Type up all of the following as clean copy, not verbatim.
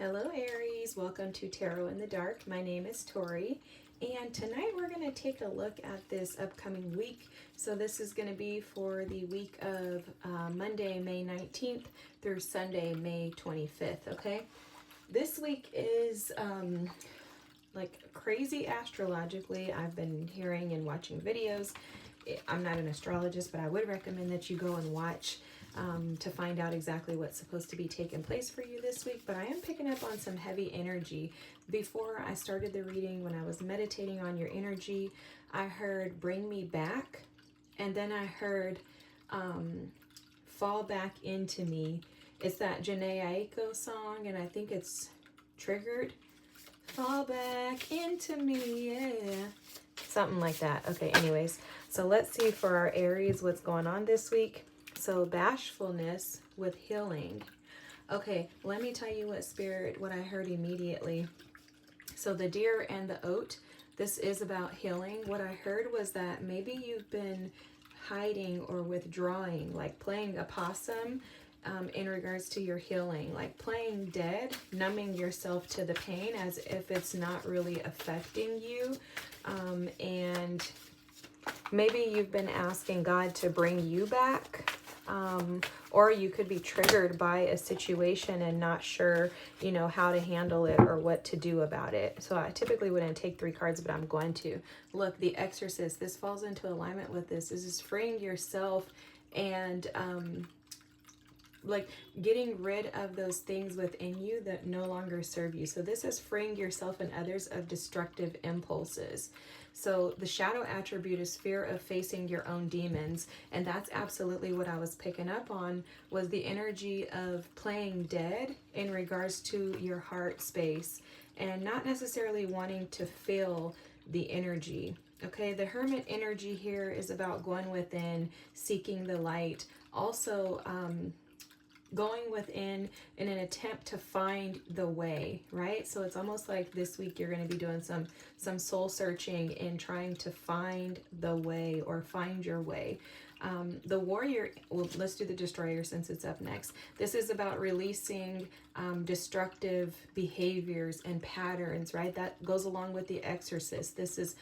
Hello Aries, welcome to Tarot in the Dark. My name is Tori, and tonight we're going to take a look at this upcoming week. So this is going to be for the week of Monday, May 19th through Sunday, May 25th, okay? This week is like crazy astrologically. I've been hearing and watching videos. I'm not an astrologist, but I would recommend that you go and watch to find out exactly what's supposed to be taking place for you this week. But I am picking up on some heavy energy. Before I started the reading, when I was meditating on your energy, I heard bring me back, and then I heard fall back into me. It's that Janae Aiko song, and I think it's Triggered. Fall back into me, yeah. Something like that. Okay, anyways. So let's see for our Aries what's going on this week. So bashfulness with healing. Okay, let me tell you what I heard immediately. So the deer and the oat, this is about healing. What I heard was that maybe you've been hiding or withdrawing, like playing a possum in regards to your healing, like playing dead, numbing yourself to the pain as if it's not really affecting you. And maybe you've been asking God to bring you back. Or you could be triggered by a situation and not sure, how to handle it or what to do about it. So I typically wouldn't take 3 cards, but I'm going to. Look, the Exorcist, this falls into alignment with this. This is freeing yourself and like getting rid of those things within you that no longer serve you. So this is freeing yourself and others of destructive impulses. So the shadow attribute is fear of facing your own demons. And that's absolutely what I was picking up on, was the energy of playing dead in regards to your heart space and not necessarily wanting to feel the energy. Okay, the Hermit energy here is about going within, seeking the light. Also, going within in an attempt to find the way, right? So it's almost like this week you're going to be doing some soul searching and trying to find the way or find your way. The warrior, well, let's do the destroyer since it's up next. This is about releasing destructive behaviors and patterns, right? That goes along with the Exorcist. This is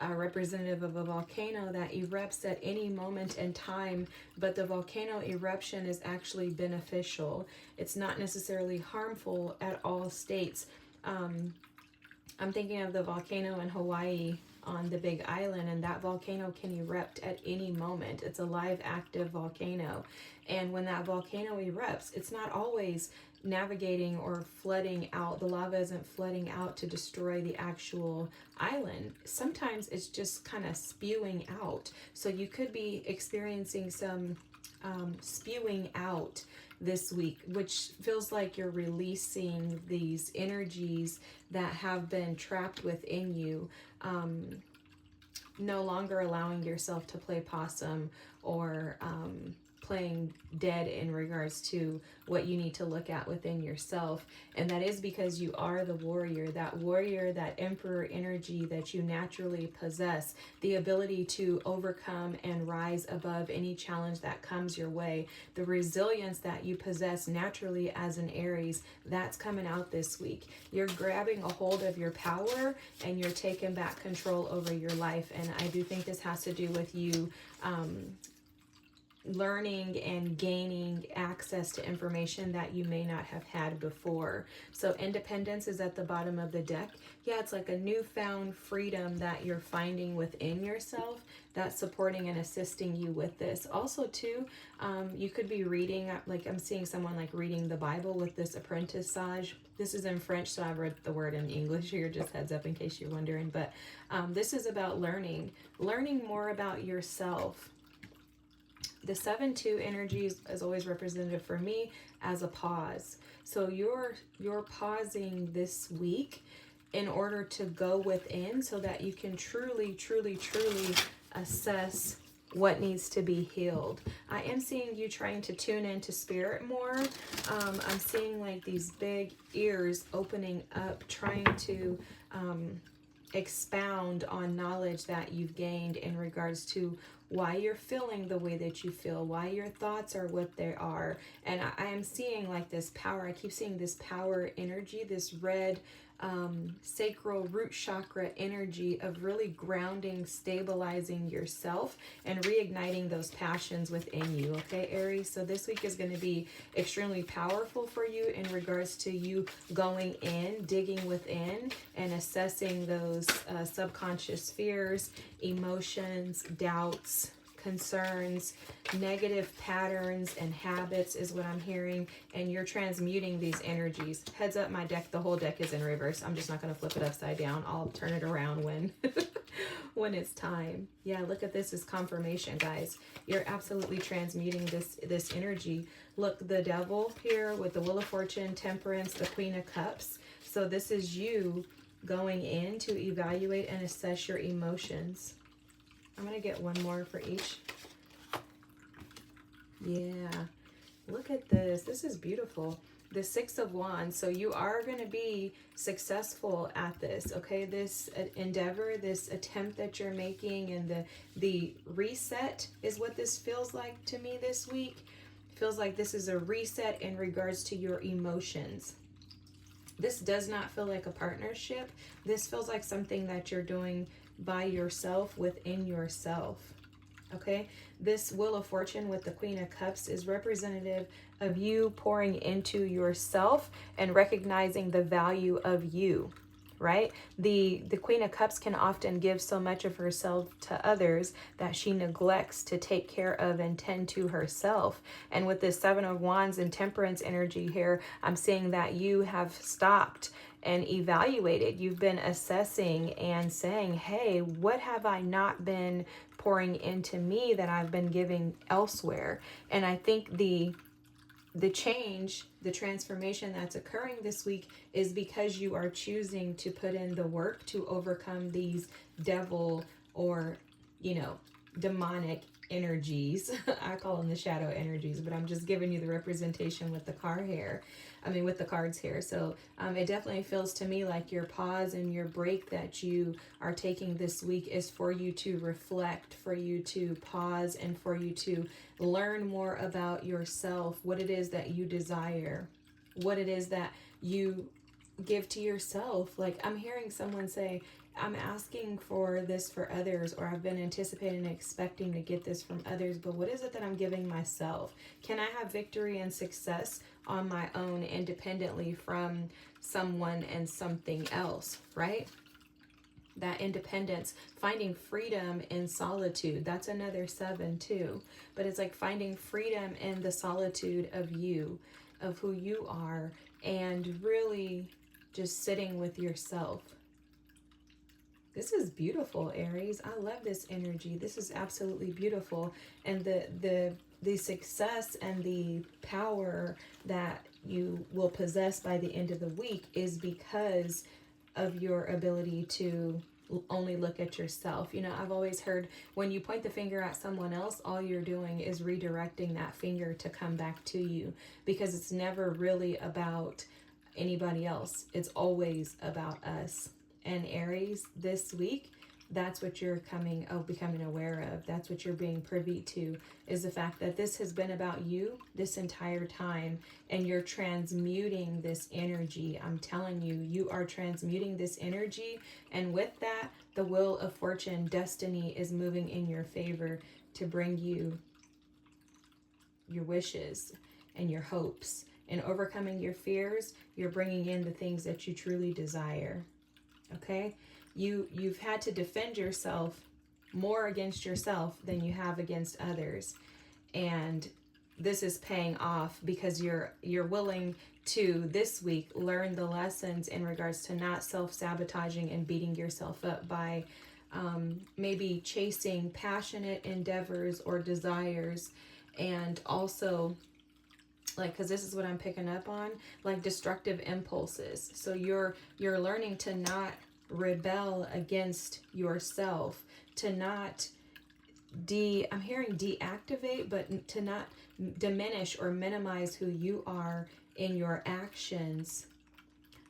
representative of a volcano that erupts at any moment in time, but the volcano eruption is actually beneficial. It's not necessarily harmful at all states. I'm thinking of the volcano in Hawaii on the Big Island, and that volcano can erupt at any moment. It's a live, active volcano. And when that volcano erupts, it's not always navigating or flooding out. The lava isn't flooding out to destroy the actual island. Sometimes it's just kind of spewing out. So you could be experiencing some spewing out this week, which feels like you're releasing these energies that have been trapped within you. No longer allowing yourself to play possum or playing dead in regards to what you need to look at within yourself. And that is because you are the warrior, that emperor energy that you naturally possess, the ability to overcome and rise above any challenge that comes your way, the resilience that you possess naturally as an Aries, that's coming out this week. You're grabbing a hold of your power and you're taking back control over your life. And I do think this has to do with you learning and gaining access to information that you may not have had before. So independence is at the bottom of the deck. Yeah, it's like a newfound freedom that you're finding within yourself that's supporting and assisting you with this. Also too, you could be reading, like I'm seeing someone like reading the Bible with this apprentissage. This is in French, so I've read the word in English here, just heads up in case you're wondering. But this is about learning more about yourself. The 7-2 energy is always representative for me as a pause. So you're pausing this week in order to go within so that you can truly assess what needs to be healed. I am seeing you trying to tune into spirit more. I'm seeing like these big ears opening up, trying to expound on knowledge that you've gained in regards to why you're feeling the way that you feel, why your thoughts are what they are. And I am seeing like this power. I keep seeing this power energy, this red sacral root chakra energy of really grounding, stabilizing yourself, and reigniting those passions within you. Okay, Aries? So this week is going to be extremely powerful for you in regards to you going in, digging within, and assessing those subconscious fears, emotions, doubts, concerns, negative patterns and habits is what I'm hearing, and you're transmuting these energies. Heads up, my deck, the whole deck is in reverse. I'm just not going to flip it upside down. I'll turn it around when when it's time. Yeah, look at this as confirmation, guys. You're absolutely transmuting this energy. Look, the devil here with the Wheel of Fortune, Temperance, the Queen of Cups. So this is you going in to evaluate and assess your emotions. I'm going to get one more for each. Yeah. Look at this. This is beautiful. The Six of Wands. So you are going to be successful at this, okay? This endeavor, this attempt that you're making, and the reset is what this feels like to me this week. Feels like this is a reset in regards to your emotions. This does not feel like a partnership. This feels like something that you're doing by yourself, within yourself. Okay, this Wheel of Fortune with the Queen of Cups is representative of you pouring into yourself and recognizing the value of you, right? The Queen of Cups can often give so much of herself to others that she neglects to take care of and tend to herself. And with this Seven of Wands and Temperance energy here, I'm seeing that you have stopped and evaluated. You've been assessing and saying, hey, what have I not been pouring into me that I've been giving elsewhere? And I think the change, the transformation that's occurring this week is because you are choosing to put in the work to overcome these devil or, demonic energies. I call them the shadow energies, but I'm just giving you the representation with the with the cards here. So it definitely feels to me like your pause and your break that you are taking this week is for you to reflect, for you to pause, and for you to learn more about yourself, what it is that you desire, what it is that you give to yourself. Like I'm hearing someone say, I'm asking for this for others, or I've been anticipating and expecting to get this from others, but what is it that I'm giving myself? Can I have victory and success on my own independently from someone and something else, right? That independence, finding freedom in solitude. That's another 7 too. But it's like finding freedom in the solitude of you, of who you are, and really just sitting with yourself. This is beautiful, Aries. I love this energy. This is absolutely beautiful. And the success and the power that you will possess by the end of the week is because of your ability to only look at yourself. I've always heard when you point the finger at someone else, all you're doing is redirecting that finger to come back to you, because it's never really about anybody else. It's always about us. And Aries, this week, that's what you're becoming aware of. That's what you're being privy to, is the fact that this has been about you this entire time, and you're transmuting this energy. I'm telling you, you are transmuting this energy, and with that, the Wheel of Fortune, destiny is moving in your favor to bring you your wishes and your hopes. And overcoming your fears, you're bringing in the things that you truly desire. Okay, you've had to defend yourself more against yourself than you have against others, and this is paying off because you're willing to this week learn the lessons in regards to not self-sabotaging and beating yourself up by maybe chasing passionate endeavors or desires, and also because this is what I'm picking up on, like destructive impulses. So you're learning to not rebel against yourself, to not I'm hearing deactivate, but to not diminish or minimize who you are in your actions,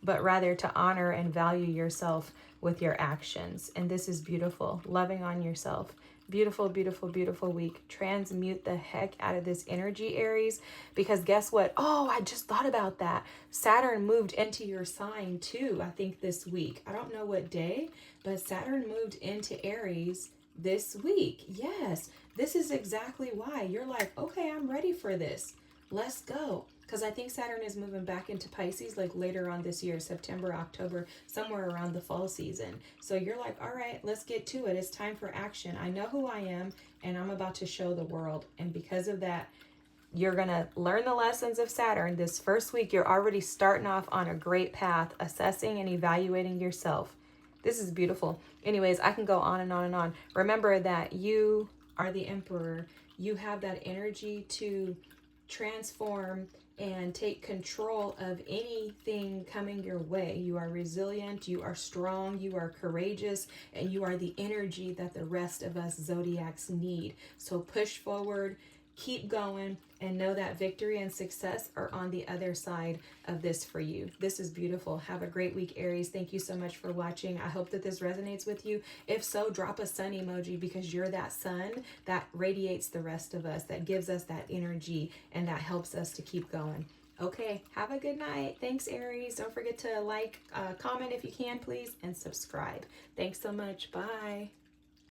but rather to honor and value yourself with your actions. And this is beautiful. Loving on yourself. Beautiful, beautiful, beautiful week. Transmute the heck out of this energy, Aries, because guess what? Oh, I just thought about that. Saturn moved into your sign too, I think this week. I don't know what day, but Saturn moved into Aries this week. Yes, this is exactly why. You're like, okay, I'm ready for this. Let's go. Because I think Saturn is moving back into Pisces like later on this year, September, October, somewhere around the fall season. So you're like, all right, let's get to it. It's time for action. I know who I am and I'm about to show the world. And because of that, you're going to learn the lessons of Saturn. This first week, you're already starting off on a great path, assessing and evaluating yourself. This is beautiful. Anyways, I can go on and on and on. Remember that you are the emperor. You have that energy to transform and take control of anything coming your way. You are resilient, you are strong, you are courageous, and you are the energy that the rest of us zodiacs need. So push forward, keep going, and know that victory and success are on the other side of this for you. This is beautiful. Have a great week, Aries. Thank you so much for watching. I hope that this resonates with you. If so, drop a sun emoji, because you're that sun that radiates the rest of us, that gives us that energy, and that helps us to keep going. Okay, have a good night. Thanks, Aries. Don't forget to like, comment if you can, please, and subscribe. Thanks so much. Bye.